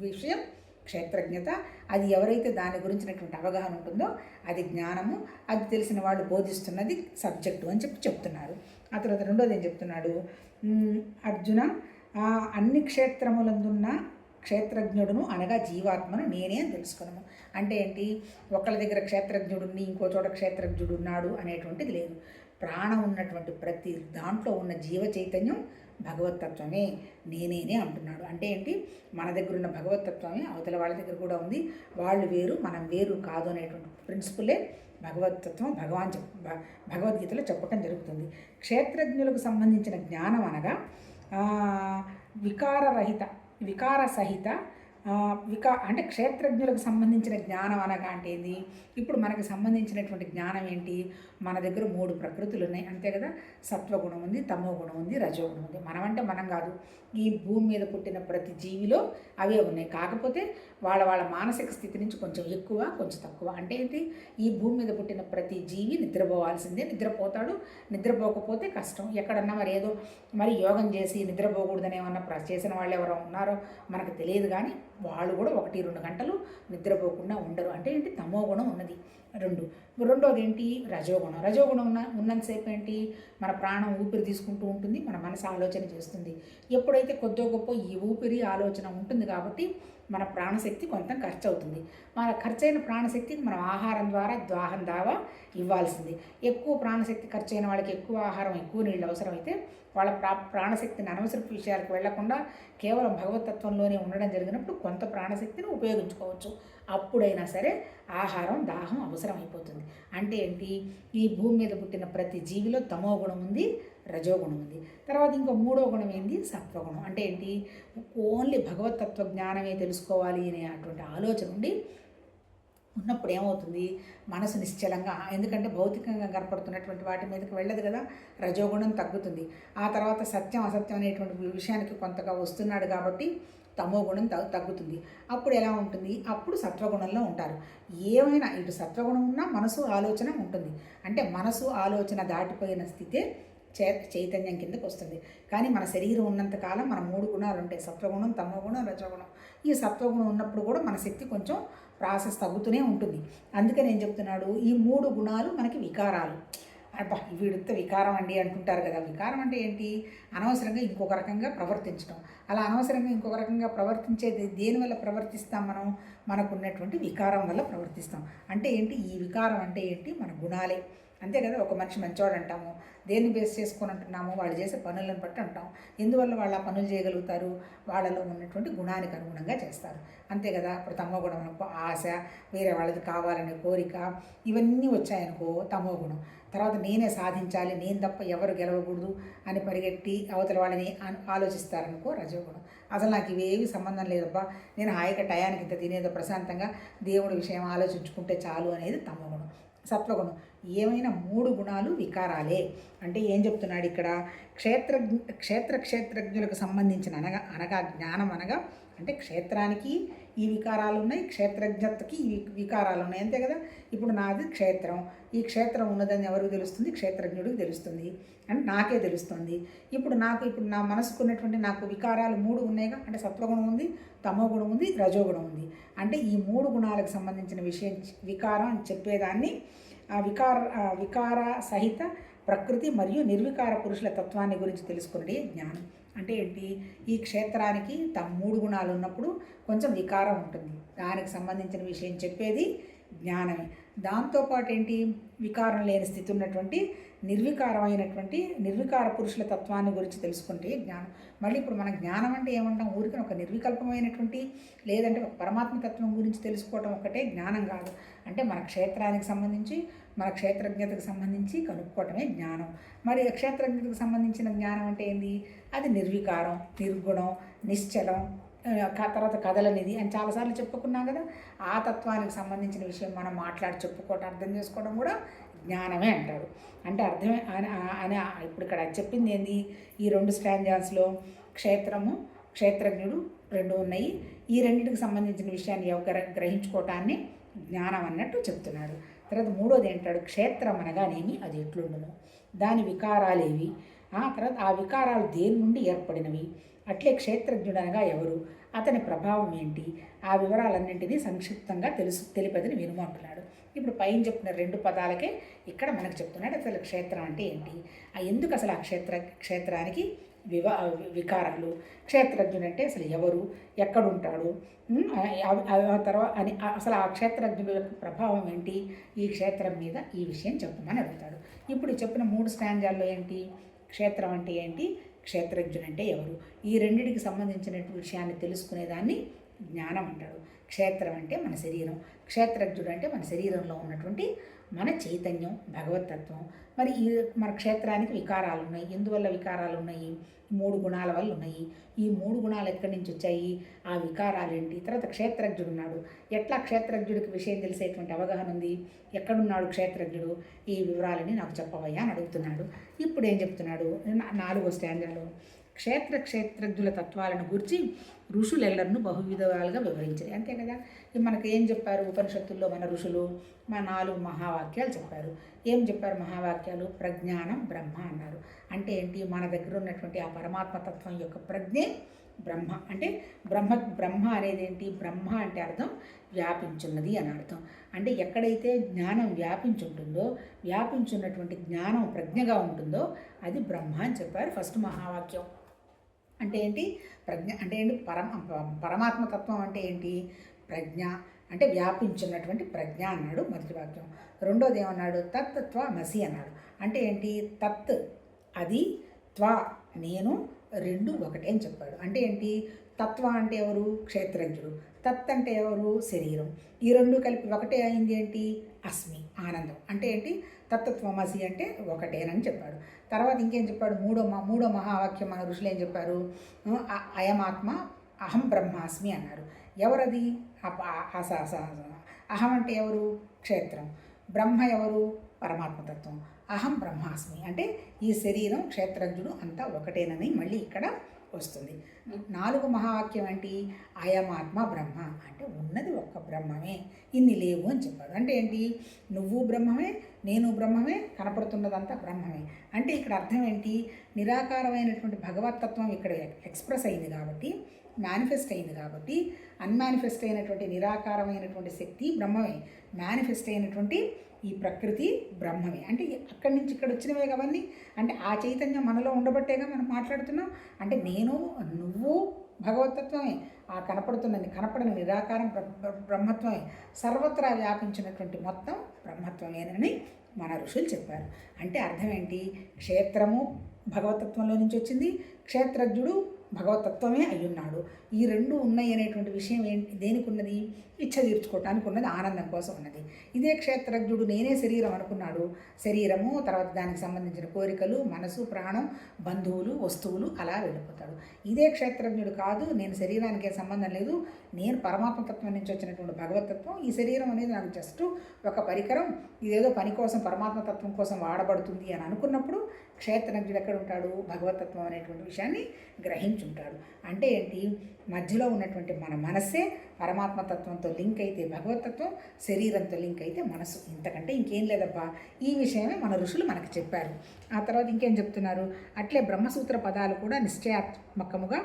[SPEAKER 1] విషయం క్షేత్రజ్ఞత. అది ఎవరైతే దాని గురించినటువంటి అవగాహన ఉంటుందో అది జ్ఞానము, అది తెలిసిన వాళ్ళు బోధిస్తున్నది సబ్జెక్టు అని చెప్తున్నారు. ఆ తర్వాత రెండోది ఏం చెప్తున్నాడు, అర్జున, అన్ని క్షేత్రములందున్న క్షేత్రజ్ఞుడును అనగా జీవాత్మను నేనే అని తెలుసుకున్నాము. అంటే ఏంటి? ఒకళ్ళ దగ్గర క్షేత్రజ్ఞుడుని ఇంకో చోట క్షేత్రజ్ఞుడు ఉన్నాడు అనేటువంటిది లేదు. ప్రాణం ఉన్నటువంటి ప్రతి దాంట్లో ఉన్న జీవ చైతన్యం భగవతత్వమే, నేనేనే అంటున్నాడు. అంటే ఏంటి? మన దగ్గర ఉన్న భగవతత్వమే అవతల వాళ్ళ దగ్గర కూడా ఉంది. వాళ్ళు వేరు, మనం వేరు కాదు అనేటువంటి ప్రిన్సిపులే భగవతత్వం భగవద్గీతలో చెప్పటం జరుగుతుంది. క్షేత్రజ్ఞులకు సంబంధించిన జ్ఞానం అనగా వికారసహిత అంటే క్షేత్రజ్ఞులకు సంబంధించిన జ్ఞానం అనగా అంటే ఏంది? ఇప్పుడు మనకు సంబంధించినటువంటి జ్ఞానం ఏంటి? మన దగ్గర 3 ప్రకృతులు ఉన్నాయి, అంతే కదా. సత్వగుణం ఉంది, తమో గుణం ఉంది, రజోగుణం ఉంది. మనం కాదు, ఈ భూమి మీద పుట్టిన ప్రతి జీవిలో అవే ఉన్నాయి. కాకపోతే వాళ్ళ మానసిక స్థితి నుంచి కొంచెం ఎక్కువ, కొంచెం తక్కువ. అంటే ఏంటి? ఈ భూమి మీద పుట్టిన ప్రతి జీవి నిద్రపోవాల్సిందే, నిద్రపోతాడు. నిద్రపోకపోతే కష్టం. ఎక్కడన్నా మరి యోగం చేసి నిద్రపోకూడదని ఏమన్నా చేసిన వాళ్ళు ఎవరో ఉన్నారో మనకు తెలియదు, కానీ వాళ్ళు కూడా 1-2 గంటలు నిద్రపోకుండా ఉండరు. అంటే ఏంటి? తమో గుణం ఉన్నది. రెండోది ఏంటి? రజోగుణం ఉన్నంతసేపు ఏంటి? మన ప్రాణం ఊపిరి తీసుకుంటూ ఉంటుంది, మన మనసు ఆలోచన చేస్తుంది. ఎప్పుడైతే కొద్దో గొప్ప ఈ ఊపిరి ఆలోచన ఉంటుంది కాబట్టి మన ప్రాణశక్తి కొంత ఖర్చు అవుతుంది. మన ఖర్చైన ప్రాణశక్తికి మనం ఆహారం ద్వారా దాహం దావా ఇవ్వాల్సింది. ఎక్కువ ప్రాణశక్తి ఖర్చు అయిన వాళ్ళకి ఎక్కువ ఆహారం, ఎక్కువ నీళ్ళు అవసరమైతే వాళ్ళ ప్రాణశక్తిని అనవసరపు విషయాలకు వెళ్లకుండా కేవలం భగవతత్వంలోనే ఉండడం జరిగినప్పుడు కొంత ప్రాణశక్తిని ఉపయోగించుకోవచ్చు. అప్పుడైనా సరే ఆహారం, దాహం అవసరమైపోతుంది. అంటే ఏంటి? ఈ భూమి మీద పుట్టిన ప్రతి జీవిలో తమో గుణం ఉంది, రజోగుణం ఉంది. తర్వాత ఇంకో 3వ గుణం ఏంటి? సత్వగుణం. అంటే ఏంటి? ఓన్లీ భగవతత్వ జ్ఞానమే తెలుసుకోవాలి అనే అటువంటి ఆలోచన ఉండి ఉన్నప్పుడు ఏమవుతుంది? మనసు నిశ్చలంగా, ఎందుకంటే భౌతికంగా కనపడుతున్నటువంటి వాటి మీదకి వెళ్ళదు కదా, రజోగుణం తగ్గుతుంది. ఆ తర్వాత సత్యం అసత్యం అనేటువంటి విషయానికి కొంతగా వస్తున్నాడు కాబట్టి తమో గుణం తగ్గుతుంది. అప్పుడు ఎలా ఉంటుంది? అప్పుడు సత్వగుణంలో ఉంటారు. ఏమైనా ఇటు సత్వగుణం ఉన్నా మనసు ఆలోచన ఉంటుంది. అంటే మనసు ఆలోచన దాటిపోయిన స్థితే చైతన్యం కిందకు వస్తుంది. కానీ మన శరీరం ఉన్నంతకాలం మన 3 గుణాలు ఉంటాయి, సత్వగుణం, తమోగుణం, రజోగుణం. ఈ సత్వగుణం ఉన్నప్పుడు కూడా మన శక్తి కొంచెం ప్రాసెస్ తగ్గుతూనే ఉంటుంది. అందుకని ఏం చెప్తున్నాడు? ఈ 3 గుణాలు మనకి వికారాలు. అబ్బా వీడితో వికారం అండి అంటుంటారు కదా. వికారం అంటే ఏంటి? అనవసరంగా ఇంకొక రకంగా ప్రవర్తించడం. అలా అనవసరంగా ఇంకొక రకంగా ప్రవర్తించేది దేనివల్ల ప్రవర్తిస్తాం మనం? మనకున్నటువంటి వికారం వల్ల ప్రవర్తిస్తాం. అంటే ఏంటి? ఈ వికారం అంటే ఏంటి? మన గుణాలే. అంతే కదా. ఒక మనిషి మంచివాడు అంటాము, దేన్ని బేస్ చేసుకొని అంటున్నాము? వాళ్ళు చేసే పనులను బట్టి అంటాం. ఎందువల్ల వాళ్ళు ఆ పనులు చేయగలుగుతారు? వాళ్ళలో ఉన్నటువంటి గుణానికి అనుగుణంగా చేస్తారు. అంతే కదా. ఇప్పుడు తమో గుణం అనుకో, ఆశ, వేరే వాళ్ళది కావాలనే కోరిక, ఇవన్నీ వచ్చాయనుకో తమో గుణం. తర్వాత నేనే సాధించాలి, నేను తప్ప ఎవరు గెలవకూడదు అని పరిగెట్టి అవతల వాళ్ళని ఆలోచిస్తారనుకో రజోగుణం. అసలు నాకు ఇవేవి సంబంధం లేదబ్బా, నేను హాయిగా టయానికి ఇంత తినేదో ప్రశాంతంగా దేవుడి విషయం ఆలోచించుకుంటే చాలు అనేది తమోగుణం. సత్వగుణం. ఏమైనా 3 గుణాలు వికారాలే. అంటే ఏం చెప్తున్నాడు ఇక్కడ? క్షేత్రజ్ఞులకు సంబంధించిన అనగా జ్ఞానం అనగా, అంటే క్షేత్రానికి ఈ వికారాలు ఉన్నాయి, క్షేత్రజ్ఞతకి ఈ వికారాలు ఉన్నాయి. అంతే కదా. ఇప్పుడు నాది క్షేత్రం, ఈ క్షేత్రం ఉన్నదని ఎవరికి తెలుస్తుంది? క్షేత్రజ్ఞుడికి తెలుస్తుంది, అంటే నాకే తెలుస్తుంది. ఇప్పుడు నా మనసుకున్నటువంటి నాకు వికారాలు 3 ఉన్నాయిగా. అంటే సత్వగుణం ఉంది, తమోగుణం ఉంది, రజోగుణం ఉంది. అంటే ఈ 3 గుణాలకు సంబంధించిన విషయం వికారం అని చెప్పేదాన్ని వికార సహిత ప్రకృతి మరియు నిర్వికార పురుషుల తత్వాన్ని గురించి తెలుసుకునే జ్ఞానం. అంటే ఏంటి? ఈ క్షేత్రానికి 3 గుణాలు ఉన్నప్పుడు కొంచెం వికారం ఉంటుంది, దానికి సంబంధించిన విషయం చెప్పేది జ్ఞానమే. దాంతోపాటు ఏంటి? వికారం లేని స్థితి ఉన్నటువంటి నిర్వికార పురుషుల తత్వాన్ని గురించి తెలుసుకుంటే జ్ఞానం. మళ్ళీ ఇప్పుడు మన జ్ఞానం అంటే ఏమంటాం? ఊరికని ఒక నిర్వికల్పమైనటువంటి, లేదంటే ఒక పరమాత్మ తత్వం గురించి తెలుసుకోవటం ఒకటే జ్ఞానం కాదు. అంటే మన క్షేత్రానికి సంబంధించి, మన క్షేత్రజ్ఞతకు సంబంధించి కనుక్కోవటమే జ్ఞానం. మరి క్షేత్రజ్ఞతకు సంబంధించిన జ్ఞానం అంటే ఏంది? అది నిర్వికారం, నిర్గుణం, నిశ్చలం, తర్వాత కథలనిది అని చాలాసార్లు చెప్పుకున్నాం కదా. ఆ తత్వానికి సంబంధించిన విషయం మనం చెప్పుకోవటం, అర్థం చేసుకోవడం కూడా జ్ఞానమే అంటారు. అంటే అర్థమే అని ఇప్పుడు ఇక్కడ చెప్పింది ఏంది? ఈ 2 స్టాంజాస్లో క్షేత్రము, క్షేత్రజ్ఞుడు 2 ఉన్నాయి. ఈ రెండింటికి సంబంధించిన విషయాన్ని గ్రహించుకోవటాన్ని జ్ఞానం అన్నట్టు చెప్తున్నాడు. తర్వాత 3వది ఏంటాడు? క్షేత్రం అనగానేమి, అది ఎట్లుండును, దాని వికారాలేవి, తర్వాత ఆ వికారాలు దేని నుండి ఏర్పడినవి, అట్లే క్షేత్రజ్ఞుడనగా ఎవరు, అతని ప్రభావం ఏంటి, ఆ వివరాలన్నింటినీ సంక్షిప్తంగా తెలిపదని వినుము అంటున్నాడు. ఇప్పుడు పైన చెప్పిన 2 పదాలకే ఇక్కడ మనకు చెప్తున్నాడు అసలు క్షేత్రం అంటే ఏంటి, ఎందుకు అసలు ఆ క్షేత్రానికి వికారాలు, క్షేత్రజ్ఞుడు అంటే అసలు ఎవరు, ఎక్కడుంటాడు, తర్వాత అని అసలు ఆ క్షేత్రజ్ఞుడు యొక్క ప్రభావం ఏంటి ఈ క్షేత్రం మీద, ఈ విషయం చెప్పమని అడుగుతాడు. ఇప్పుడు చెప్పిన 3 స్టాంజాల్లో ఏంటి? క్షేత్రం అంటే ఏంటి, క్షేత్రజ్ఞుడు అంటే ఎవరు, ఈ రెండింటికి సంబంధించిన విషయాన్ని తెలుసుకునేదాన్ని జ్ఞానం అంటాడు. క్షేత్రం అంటే మన శరీరం, క్షేత్రజ్ఞుడు అంటే మన శరీరంలో ఉన్నటువంటి మన చైతన్యం, భగవతత్వం. మరి ఈ మన క్షేత్రానికి వికారాలు ఉన్నాయి. ఎందువల్ల వికారాలు ఉన్నాయి? 3 గుణాల వల్ల ఉన్నాయి. ఈ 3 గుణాలు ఎక్కడి నుంచి వచ్చాయి? ఆ వికారాలు ఏంటి? తర్వాత క్షేత్రజ్ఞుడు ఉన్నాడు. ఎట్లా క్షేత్రజ్ఞుడికి విషయం తెలిసేటువంటి అవగాహన ఉంది? ఎక్కడున్నాడు క్షేత్రజ్ఞుడు? ఈ వివరాలని నాకు చెప్పవయ్యా అని అడుగుతున్నాడు. ఇప్పుడు ఏం చెప్తున్నాడు? 4వ స్టాంజాలో క్షేత్రజ్ఞుల తత్వాలను గురించి ఋషులెల్లరూ బహువిధాలుగా వివరించారు. అంతే కదా. మనకు ఏం చెప్పారు ఉపనిషత్తుల్లో? మన ఋషులు 4 మహావాక్యాలు చెప్పారు. ఏం చెప్పారు మహావాక్యాలు? ప్రజ్ఞానం బ్రహ్మ అన్నారు. అంటే ఏంటి? మన దగ్గర ఉన్నటువంటి ఆ పరమాత్మతత్వం యొక్క ప్రజ్ఞే బ్రహ్మ. అంటే బ్రహ్మ అనేది ఏంటి? బ్రహ్మ అంటే అర్థం వ్యాపించున్నది అని అర్థం. అంటే ఎక్కడైతే జ్ఞానం వ్యాపించుంటుందో, వ్యాపించున్నటువంటి జ్ఞానం ప్రజ్ఞగా ఉంటుందో అది బ్రహ్మ అని చెప్పారు ఫస్ట్ మహావాక్యం. అంటే ఏంటి? ప్రజ్ఞ అంటే ఏంటి? పరమాత్మతత్వం అంటే ఏంటి? ప్రజ్ఞ అంటే వ్యాపించున్నటువంటి ప్రజ్ఞ అన్నాడు మొదటి వాక్యం. రెండోది ఏమన్నాడు? తత్త్వమసి అన్నాడు. అంటే ఏంటి? తత్ అది, త్వ నేను, 2 ఒకటే అని చెప్పాడు. అంటే ఏంటి? తత్వ అంటే ఎవరు? క్షేత్రజ్ఞుడు. తత్ అంటే ఎవరు? శరీరం. ఈ 2 కలిపి ఒకటే అయింది ఏంటి? అస్మి, ఆనందం. అంటే ఏంటి? తత్వమసి అంటే ఒకటేనని చెప్పాడు. తర్వాత ఇంకేం చెప్పాడు? మూడో మహావాక్యం మన ఋషులు ఏం చెప్పారు? అయమాత్మ అహం బ్రహ్మాస్మి అన్నారు. ఎవరది? అహం అంటే ఎవరు? క్షేత్రం. బ్రహ్మ ఎవరు? పరమాత్మతత్వం. అహం బ్రహ్మాస్మి అంటే ఈ శరీరం, క్షేత్రజ్ఞుడు అంతా ఒకటేనని మళ్ళీ ఇక్కడ వస్తుంది. 4వ మహావాక్యం ఏంటి? అయమాత్మ బ్రహ్మ అంటే ఉన్నది ఒక్క బ్రహ్మమే, ఇన్ని లేవు అని చెప్పాడు. అంటే ఏంటి? నువ్వు బ్రహ్మమే, నేను బ్రహ్మమే, కనపడుతున్నదంతా బ్రహ్మమే. అంటే ఇక్కడ అర్థం ఏంటి? నిరాకారమైనటువంటి భగవతత్వం ఇక్కడ ఎక్స్ప్రెస్ అయింది కాబట్టి, మేనిఫెస్ట్ అయింది కాబట్టి, అన్మానిఫెస్ట్ అయినటువంటి నిరాకారమైనటువంటి శక్తి బ్రహ్మమే, మేనిఫెస్ట్ అయినటువంటి ఈ ప్రకృతి బ్రహ్మమే. అంటే అక్కడి నుంచి ఇక్కడ వచ్చినవే అవన్నీ. అంటే ఆ చైతన్యం మనలో ఉండబట్టేగా మనం మాట్లాడుతున్నాం. అంటే నేను, నువ్వు భగవతత్వమే. ఆ కనపడుతున్నది కనపడని నిరాకారం బ్రహ్మత్వమే. సర్వత్రా వ్యాపించినటువంటి మొత్తం బ్రహ్మత్వమేనని మన ఋషులు చెప్పారు. అంటే అర్థం ఏంటి? క్షేత్రము భగవతత్వంలో నుంచి వచ్చింది, క్షేత్రజ్ఞుడు భగవతత్వమే అయ్యున్నాడు. ఈ రెండు ఉన్నాయి అనేటువంటి విషయం ఏంటి? దేనికి ఉన్నది? ఇచ్చ తీర్చుకోవటానికి ఉన్నది, ఆనందం కోసం ఉన్నది. ఇదే క్షేత్రజ్ఞుడు నేనే శరీరం అనుకున్నాడు. శరీరము, తర్వాత దానికి సంబంధించిన కోరికలు, మనసు, ప్రాణం, బంధువులు, వస్తువులు అలా వెళ్ళిపోతాడు. ఇదే క్షేత్రజ్ఞుడు కాదు, నేను శరీరానికే సంబంధం లేదు, నేను పరమాత్మతత్వం నుంచి వచ్చినటువంటి భగవతత్వం, ఈ శరీరం అనేది నాకు జస్ట్ ఒక పరికరం, ఇదేదో పని కోసం పరమాత్మతత్వం కోసం వాడబడుతుంది అని అనుకున్నప్పుడు క్షేత్రజ్ఞుడు ఎక్కడ ఉంటాడు? భగవతత్వం అనేటువంటి విషయాన్ని గ్రహించుంటాడు. అంటే ఏంటి? మధ్యలో ఉన్నటువంటి మన మనస్సే పరమాత్మతత్వంతో లింక్ అయితే భగవతత్వం, శరీరంతో లింక్ అయితే మనసు. ఇంతకంటే ఇంకేం లేదబ్బా. ఈ విషయమే మన ఋషులు మనకు చెప్పారు. ఆ తర్వాత ఇంకేం చెప్తున్నారు? అట్లే బ్రహ్మసూత్ర పదాలు కూడా నిశ్చయాత్మకముగా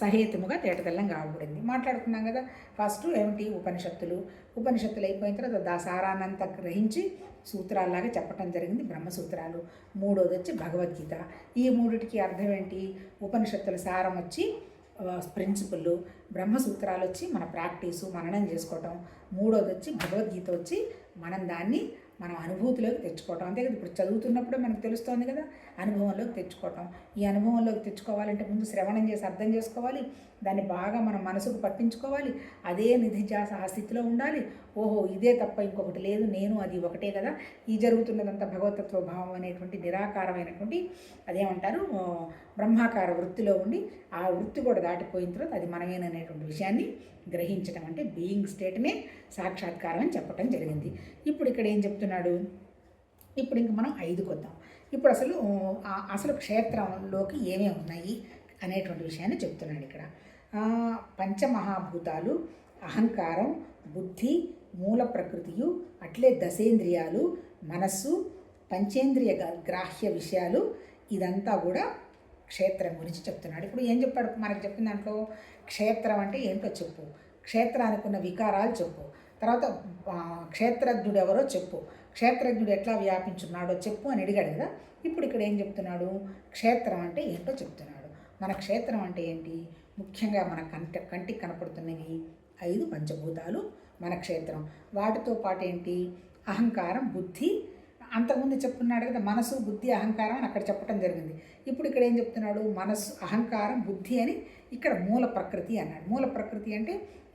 [SPEAKER 1] సహేతుముగా తేటతెల్లం కాబడింది. మాట్లాడుకున్నాం కదా. ఫస్ట్ ఏమిటి? ఉపనిషత్తులు అయిపోయిన తర్వాత సారాన్నంతా గ్రహించి సూత్రాల్లాగా చెప్పటం జరిగింది, బ్రహ్మసూత్రాలు. మూడోది వచ్చి భగవద్గీత. ఈ మూడిటికి అర్థం ఏంటి? ఉపనిషత్తుల సారం వచ్చి ప్రిన్సిపల్, బ్రహ్మసూత్రాలు వచ్చి మన ప్రాక్టీసు, మననం చేసుకోవటం. మూడోది వచ్చి భగవద్గీత వచ్చి మనం దాన్ని మనం అనుభూతిలోకి తెచ్చుకోవటం. అంతే కదా. ఇప్పుడు చదువుతున్నప్పుడే మనకు తెలుస్తోంది కదా, అనుభవంలోకి తెచ్చుకోవటం. ఈ అనుభవంలోకి తెచ్చుకోవాలంటే ముందు శ్రవణం చేసి అర్థం చేసుకోవాలి, దాన్ని బాగా మనం మనసుకు పట్టించుకోవాలి, అదే నిధిధ్యాస ఆ స్థితిలో ఉండాలి. ఓహో ఇదే తప్ప ఇంకొకటి లేదు, నేను అది ఒకటే కదా, ఈ జరుగుతున్నదంతా భగవతత్వ భావం అనేటువంటి నిరాకారమైనటువంటి అదేమంటారు బ్రహ్మాకార వృత్తిలో ఉండి ఆ వృత్తి కూడా దాటిపోయిన తర్వాత అది మనమేననేటువంటి విషయాన్ని గ్రహించడం, అంటే బీయింగ్ స్టేట్నే సాక్షాత్కారం అని చెప్పడం జరిగింది. ఇప్పుడు ఇక్కడ ఏం చెప్తున్నాడు? ఇప్పుడు ఇంక మనం 5కి వద్దాం. ఇప్పుడు అసలు క్షేత్రంలోకి ఏమేమి ఉన్నాయి అనేటువంటి విషయాన్ని చెప్తున్నాడు ఇక్కడ. పంచమహాభూతాలు, అహంకారం, బుద్ధి, మూల ప్రకృతియు, అట్లే దశేంద్రియాలు, మనస్సు, పంచేంద్రియ గ్రాహ్య విషయాలు, ఇదంతా కూడా క్షేత్రం గురించి చెప్తున్నాడు. ఇప్పుడు ఏం చెప్పాడు? మనకు చెప్పిన దాంట్లో క్షేత్రం అంటే ఏంటో చెప్పు, క్షేత్రానికి ఉన్న వికారాలు చెప్పు, తర్వాత క్షేత్రజ్ఞుడు ఎవరో చెప్పు, క్షేత్రజ్ఞుడు ఎట్లా వ్యాపించున్నాడో చెప్పు అని అడిగాడు కదా. ఇప్పుడు ఇక్కడ ఏం చెప్తున్నాడు? క్షేత్రం అంటే ఏంటో చెప్తున్నాడు. మన క్షేత్రం అంటే ఏంటి? ముఖ్యంగా మన కంటికి కనపడుతున్నవి 5 పంచభూతాలు మన క్షేత్రం. వాటితో పాటు ఏంటి? అహంకారం, బుద్ధి, అంతకుముందు చెప్పుకున్నాడు కదా, మనసు, బుద్ధి, అహంకారం అని అక్కడ చెప్పడం జరిగింది. ఇప్పుడు ఇక్కడ ఏం చెప్తున్నాడు? మనసు, అహంకారం, బుద్ధి అని ఇక్కడ మూల ప్రకృతి అన్నాడు. మూల ప్రకృతి అంటే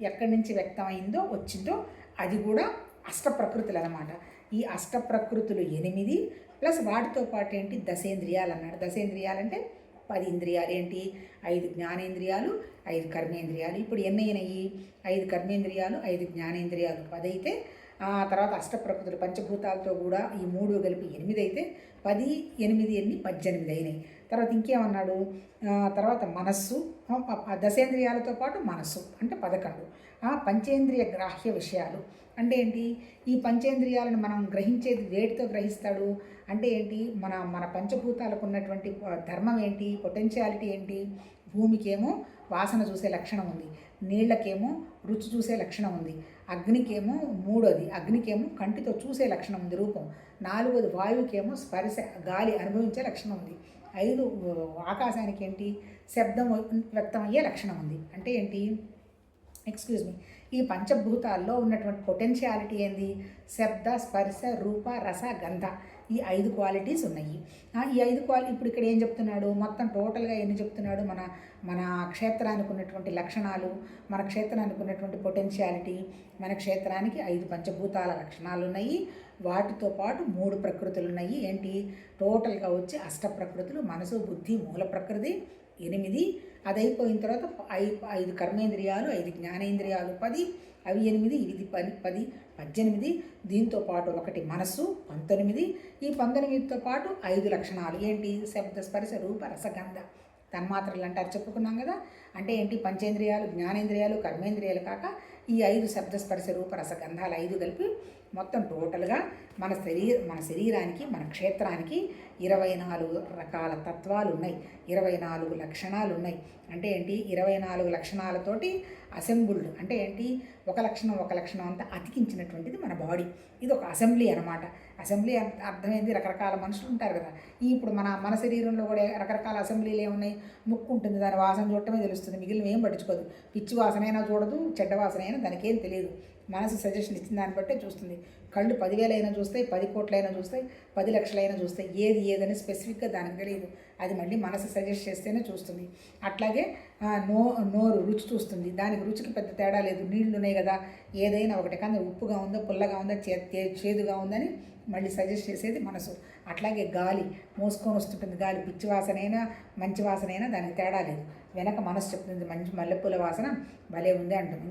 [SPEAKER 1] ఎక్కడి నుంచి వ్యక్తమైందో వచ్చిందో అది కూడా అష్ట ప్రకృతులు అన్నమాట. ఈ అష్ట ప్రకృతులు 8 ప్లస్ వాటితో పాటు ఏంటి? దశేంద్రియాలు అన్నాడు. దశేంద్రియాలంటే 10 ఇంద్రియాలు. ఏంటి? 5 జ్ఞానేంద్రియాలు, 5 కర్మేంద్రియాలు. ఇప్పుడు ఎన్ని అయినాయి? 5 కర్మేంద్రియాలు, 5 జ్ఞానేంద్రియాలు 10 అయితే, తర్వాత అష్టప్రకృతులు పంచభూతాలతో కూడా ఈ 3 కలిపి 8 అయితే 10, 8 ఎన్ని 18 అయినాయి. తర్వాత ఇంకేమన్నాడు? తర్వాత మనస్సు, దశేంద్రియాలతో పాటు మనస్సు అంటే 11. పంచేంద్రియ గ్రాహ్య విషయాలు అంటే ఏంటి? ఈ పంచేంద్రియాలను మనం గ్రహించేది వేటితో గ్రహిస్తాడు అంటే ఏంటి? మన పంచభూతాలకు ఉన్నటువంటి ధర్మం ఏంటి? పొటెన్షియాలిటీ ఏంటి? భూమికేమో వాసన చూసే లక్షణం ఉంది, నీళ్లకేమో రుచి చూసే లక్షణం ఉంది, అగ్నికేమో మూడోది, అగ్నికేమో కంటితో చూసే లక్షణం ఉంది రూపం, 4వది వాయువుకేమో స్పర్శ గాలి అనుభవించే లక్షణం ఉంది, 5 ఆకాశానికి ఏంటి? శబ్దం వ్యక్తమయ్యే లక్షణం ఉంది. అంటే ఏంటి? ఎక్స్క్యూజ్ మీ, ఈ పంచభూతాల్లో ఉన్నటువంటి పొటెన్షియాలిటీ ఏంది? శబ్ద, స్పర్శ, రూప, రస, గంధ, ఈ 5 క్వాలిటీస్ ఉన్నాయి. ఈ 5 ఇప్పుడు ఇక్కడ ఏం చెప్తున్నాడు? మొత్తం టోటల్గా ఎన్ని చెప్తున్నాడు? మన క్షేత్రానికి ఉన్నటువంటి లక్షణాలు, మన క్షేత్రానికి ఉన్నటువంటి పొటెన్షియాలిటీ, మన క్షేత్రానికి 5 పంచభూతాల లక్షణాలు ఉన్నాయి, వాటితో పాటు 3 ప్రకృతులు ఉన్నాయి. ఏంటి? టోటల్గా వచ్చి అష్ట ప్రకృతులు, మనసు, బుద్ధి, మూల ప్రకృతి 8. అది అయిపోయిన తర్వాత 5 కర్మేంద్రియాలు, 5 జ్ఞానేంద్రియాలు 10, అవి 8, ఇది 10, 18. దీంతో పాటు 1 మనస్సు 19. ఈ 19తో పాటు 5 లక్షణాలు. ఏంటి? శబ్ద, స్పర్శ, రూప, రసగంధ తన్మాత్రలు అంటారు, చెప్పుకున్నాం కదా. అంటే ఏంటి? పంచేంద్రియాలు, జ్ఞానేంద్రియాలు, కర్మేంద్రియాలు కాక ఈ 5 శబ్ద స్పర్శ రూప రసగంధాలు 5 కలిపి మొత్తం టోటల్గా మన శరీరానికి మన క్షేత్రానికి 24 రకాల తత్వాలు ఉన్నాయి, 24 లక్షణాలు ఉన్నాయి. అంటే ఏంటి, 24 లక్షణాలతోటి అసెంబుల్డ్. అంటే ఏంటి, ఒక లక్షణం అంతా అతికించినటువంటిది మన బాడీ. ఇది ఒక అసెంబ్లీ అనమాట. అసెంబ్లీ అర్థమైంది, రకరకాల మనుషులు ఉంటారు కదా. ఇప్పుడు మన శరీరంలో కూడా రకరకాల అసెంబ్లీలు ఏమున్నాయి. ముక్కు ఉంటుంది, దాని వాసన చూడటమే తెలుస్తుంది, మిగిలిన ఏం పట్టించుకోదు. పిచ్చి వాసనైనా చూడదు, చెడ్డ వాసన అయినా దానికేం తెలియదు. మనసు సజెషన్ ఇచ్చిన దాన్ని బట్టే చూస్తుంది. కళ్ళు 10,000 అయినా చూస్తాయి, 10 కోట్లైనా చూస్తాయి, 10 లక్షలైనా చూస్తాయి. ఏదని స్పెసిఫిక్గా దానికి తెలియదు. అది మళ్ళీ మనసు సజెస్ట్ చేస్తేనే చూస్తుంది. అట్లాగే నోరు రుచి చూస్తుంది, దానికి రుచికి పెద్ద తేడా లేదు. నీళ్లు ఉన్నాయి కదా, ఏదైనా ఒకటి కానీ ఉప్పుగా ఉందో పుల్లగా ఉందో చేదుగా ఉందని మళ్ళీ సజెస్ట్ చేసేది మనసు. అట్లాగే గాలి మోసుకొని వస్తుంటుంది, గాలి పిచ్చి వాసనైనా మంచి వాసనైనా దానికి తేడా లేదు. వెనక మనసు చెప్తుంది, మంచి మల్లెపూల వాసన భలే ఉంది అంటుంది.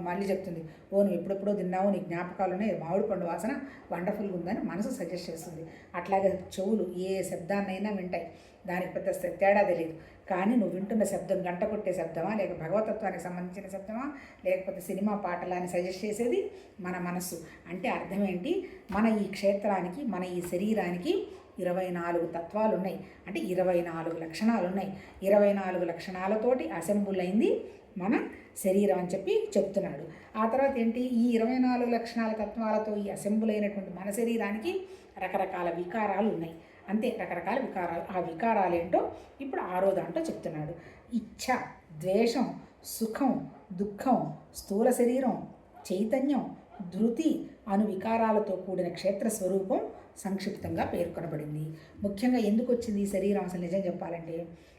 [SPEAKER 1] మళ్ళీ చెప్తుంది, నువ్వు ఎప్పుడెప్పుడో తిన్నావు, నీ జ్ఞాపకాలు ఉన్నాయి, మామిడి పండు వాసన వండర్ఫుల్గా ఉందని మనసు సజెస్ట్ చేస్తుంది. అట్లాగే చెవులు ఏ శబ్దాన్నైనా వింటాయి, దానికి పెద్ద తేడా తెలియదు. కానీ నువ్వు వింటున్న శబ్దం గంట కొట్టే శబ్దమా, లేక భగవతత్వానికి సంబంధించిన శబ్దమా, లేకపోతే సినిమా పాటలా అని సజెస్ట్ చేసేది మన మనస్సు. అంటే అర్థం ఏంటి, మన ఈ క్షేత్రానికి, మన ఈ శరీరానికి 24 తత్వాలు ఉన్నాయి. అంటే 24 లక్షణాలు ఉన్నాయి. 24 లక్షణాలతోటి అసెంబుల్ అయింది మన శరీరం అని చెప్పి చెప్తున్నాడు. ఆ తర్వాత ఏంటి, ఈ 24 లక్షణాల తత్వాలతో ఈ అసెంబుల్ అయినటువంటి మన శరీరానికి రకరకాల వికారాలు ఉన్నాయి. అంతే, రకరకాల వికారాలు. ఆ వికారాలు ఏంటో ఇప్పుడు 6వ దాంట్లో చెప్తున్నాడు. ఇచ్ఛ, ద్వేషం, సుఖం, దుఃఖం, స్థూల శరీరం, చైతన్యం, ధృతి అను వికారాలతో కూడిన క్షేత్ర స్వరూపం సంక్షిప్తంగా పేర్కొనబడింది. ముఖ్యంగా ఎందుకు వచ్చింది ఈ శరీరం అసలు నిజం చెప్పాలంటే,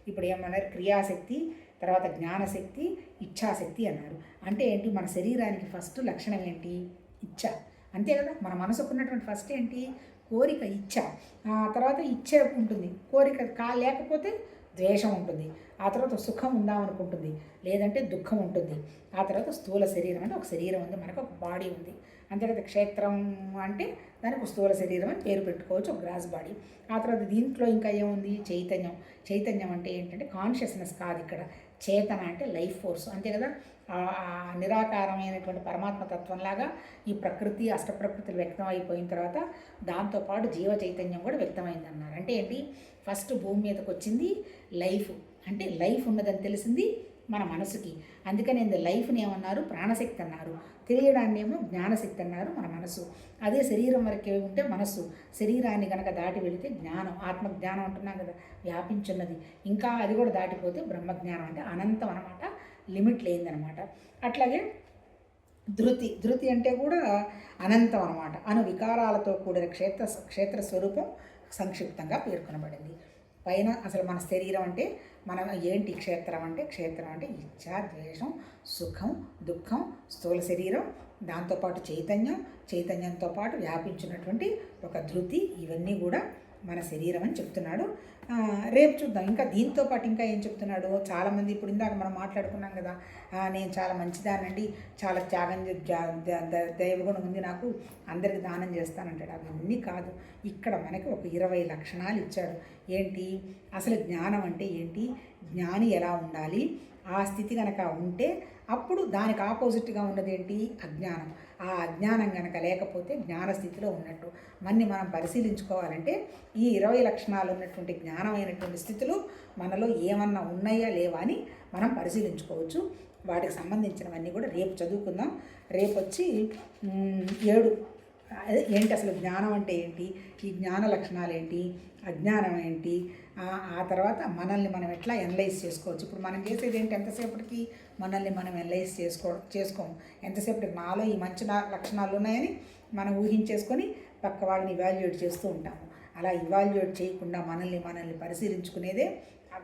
[SPEAKER 1] ఇప్పుడు ఏమన్నారు, క్రియాశక్తి, తర్వాత జ్ఞానశక్తి, ఇచ్ఛాశక్తి అన్నారు. అంటే ఏంటి, మన శరీరానికి ఫస్ట్ లక్షణం ఏంటి, ఇచ్ఛ. అంతే కదా, మన మనసుకు ఉన్నటువంటి ఫస్ట్ ఏంటి, కోరిక, ఇచ్ఛ. తర్వాత ఇచ్ఛ ఉంటుంది, కోరిక లేకపోతే ద్వేషం ఉంటుంది. ఆ తర్వాత సుఖం ఉందామనుకుంటుంది, లేదంటే దుఃఖం ఉంటుంది. ఆ తర్వాత స్థూల శరీరం అంటే ఒక శరీరం ఉంది, మనకు ఒక బాడీ ఉంది. అంతేకాదు క్షేత్రం అంటే దానికి ఒక స్థూల శరీరం అని పేరు పెట్టుకోవచ్చు, ఒక గ్రాస్ బాడీ. ఆ తర్వాత దీంట్లో ఇంకా ఏముంది, చైతన్యం. చైతన్యం అంటే ఏంటంటే కాన్షియస్నెస్ కాదు, ఇక్కడ చేతన అంటే లైఫ్ ఫోర్స్. అంతే కదా, నిరాకారమైనటువంటి పరమాత్మ తత్వంలాగా ఈ ప్రకృతి అష్టప్రకృతులు వ్యక్తం అయిపోయిన తర్వాత దాంతోపాటు జీవ చైతన్యం కూడా వ్యక్తమైంది అన్నారు. అంటే ఏంటి, ఫస్ట్ భూమి మీదకి వచ్చింది లైఫ్. అంటే లైఫ్ ఉన్నదని తెలిసింది మన మనసుకి. అందుకని లైఫ్ని ఏమన్నారు, ప్రాణశక్తి అన్నారు. తెలియడాన్ని ఏమో జ్ఞానశక్తి అన్నారు మన మనసు. అదే శరీరం వరకే ఉంటే మనస్సు, శరీరాన్ని కనుక దాటి వెళితే జ్ఞానం, ఆత్మజ్ఞానం అంటున్నాం కదా, వ్యాపించున్నది. ఇంకా అది కూడా దాటిపోతే బ్రహ్మజ్ఞానం, అంటే అనంతం అనమాట, లిమిట్ లేదనమాట. అట్లాగే ధృతి అంటే కూడా అనంతం అనమాట. అను వికారాలతో కూడిన క్షేత్ర స్వరూపం సంక్షిప్తంగా పేర్కొనబడింది. పైన అసలు మన శరీరం అంటే మనం ఏంటి, క్షేత్రం అంటే ఇచ్ఛ, ద్వేషం, సుఖం, దుఃఖం, స్థూల శరీరం, దాంతోపాటు చైతన్యంతో పాటు వ్యాపించినటువంటి ఒక ధృతి, ఇవన్నీ కూడా మన శరీరం అని చెప్తున్నాడు. రేపు చూద్దాం ఇంకా దీంతో పాటు ఇంకా ఏం చెప్తున్నాడు. చాలామంది ఇప్పుడు ఇందాక మనం మాట్లాడుకున్నాం కదా, నేను చాలా మంచిదానండి, చాలా త్యాగం దైవగుణం ఉంది నాకు, అందరికి దానం చేస్తానంటాడు. అవన్నీ కాదు, ఇక్కడ మనకి ఒక 20 లక్షణాలు ఇచ్చాడు. ఏంటి అసలు జ్ఞానం అంటే ఏంటి, జ్ఞాని ఎలా ఉండాలి, ఆ స్థితి కనుక ఉంటే అప్పుడు దానికి ఆపోజిట్గా ఉన్నది ఏంటి, అజ్ఞానం. ఆ అజ్ఞానం కనుక లేకపోతే జ్ఞానస్థితిలో ఉన్నట్టు. మనం పరిశీలించుకోవాలంటే ఈ 20 లక్షణాలు ఉన్నటువంటి జ్ఞానమైనటువంటి స్థితులు మనలో ఏమన్నా ఉన్నాయా లేవా అని మనం పరిశీలించుకోవచ్చు. వాటికి సంబంధించినవన్నీ కూడా రేపు చదువుకుందాం. రేపు వచ్చి 7 ఏంటి అసలు జ్ఞానం అంటే ఏంటి, ఈ జ్ఞాన లక్షణాలు ఏంటి, అజ్ఞానం ఏంటి, ఆ తర్వాత మనల్ని మనం ఎట్లా ఎనలైజ్ చేసుకోవచ్చు. ఇప్పుడు మనం చేసేది ఏంటి, ఎంతసేపటికి మనల్ని మనం ఎనలైజ్ చేసుకోము. ఎంతసేపటికి నాలో ఈ మంచి లక్షణాలు ఉన్నాయని మనం ఊహించేసుకొని పక్క వాళ్ళని ఇవాల్యుయేట్ చేస్తూ ఉంటాము. అలా ఇవాల్యుయేట్ చేయకుండా మనల్ని పరిశీలించుకునేదే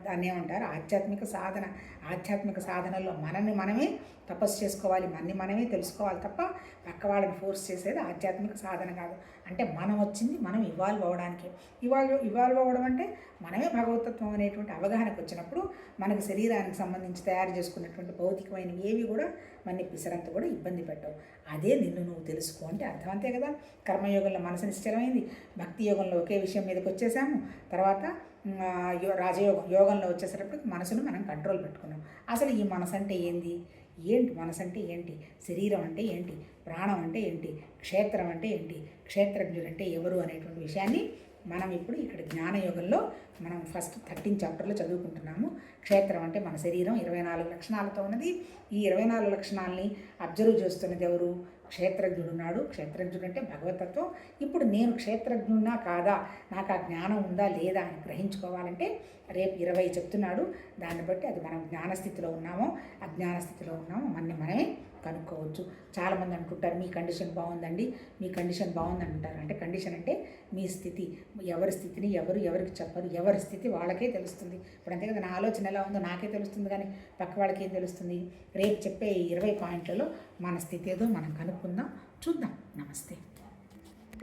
[SPEAKER 1] దాన్ని ఏమంటారు, ఆధ్యాత్మిక సాధన. ఆధ్యాత్మిక సాధనలో మనమే తపస్సు చేసుకోవాలి, మనమే తెలుసుకోవాలి తప్ప పక్క వాళ్ళని ఫోర్స్ చేసేది ఆధ్యాత్మిక సాధన కాదు. అంటే మనం వచ్చింది మనం ఇవాల్వ్ అవ్వడానికి. ఇవాల్వ్ అవ్వడం అంటే మనమే భగవతత్వం అనేటువంటి అవగాహనకు వచ్చినప్పుడు మనకు శరీరానికి సంబంధించి తయారు చేసుకున్నటువంటి భౌతికమైనవి ఏవి కూడా మన పిసరంత కూడా ఇబ్బంది పెట్టవు. అదే నిన్ను నువ్వు తెలుసుకో అంటే అర్థం. అంతే కదా, కర్మయోగంలో మనసు నిశ్చలమైంది, భక్తి యోగంలో ఒకే విషయం మీదకి వచ్చేసాము, తర్వాత రాజయోగంలో వచ్చేసేటప్పటికి మనసును మనం కంట్రోల్ పెట్టుకున్నాం. అసలు ఈ మనసు అంటే ఏంది, ఏంటి మనసు అంటే ఏంటి, శరీరం అంటే ఏంటి, ప్రాణం అంటే ఏంటి, క్షేత్రం అంటే ఏంటి, క్షేత్రజ్ఞుడు అంటే ఎవరు అనేటువంటి విషయాన్ని మనం ఇప్పుడు ఇక్కడ జ్ఞానయోగంలో మనం ఫస్ట్ 13 చాప్టర్లో చదువుకుంటున్నాము. క్షేత్రం అంటే మన శరీరం 24 లక్షణాలతో ఉన్నది. ఈ 24 లక్షణాలని అబ్జర్వ్ చేస్తున్నది ఎవరు? క్షేత్రజ్ఞుడు ఉన్నాడు. క్షేత్రజ్ఞుడు అంటే భగవతత్వం. ఇప్పుడు నేను క్షేత్రజ్ఞున్నా కాదా, నాకు ఆ జ్ఞానం ఉందా లేదా అని గ్రహించుకోవాలంటే రేపు 20 చెప్తున్నాడు. దాన్ని బట్టి అది మనం జ్ఞానస్థితిలో ఉన్నామో అజ్ఞాన స్థితిలో ఉన్నామో మనమే కనుక్కోవచ్చు. చాలామంది అంటుంటారు మీ కండిషన్ బాగుందండి, మీ కండిషన్ బాగుంది అంటారు. అంటే కండిషన్ అంటే మీ స్థితి, ఎవరి స్థితిని ఎవరికి చెప్పరు, ఎవరి స్థితి వాళ్ళకే తెలుస్తుంది. ఇప్పుడు అంతే కదా, నా ఆలోచన ఎలా ఉందో నాకే తెలుస్తుంది కానీ పక్క వాళ్ళకి ఏం తెలుస్తుంది. రేపు చెప్పే 20 పాయింట్లలో మన స్థితి ఏదో మనం కనుక్కుందాం, చూద్దాం. నమస్తే.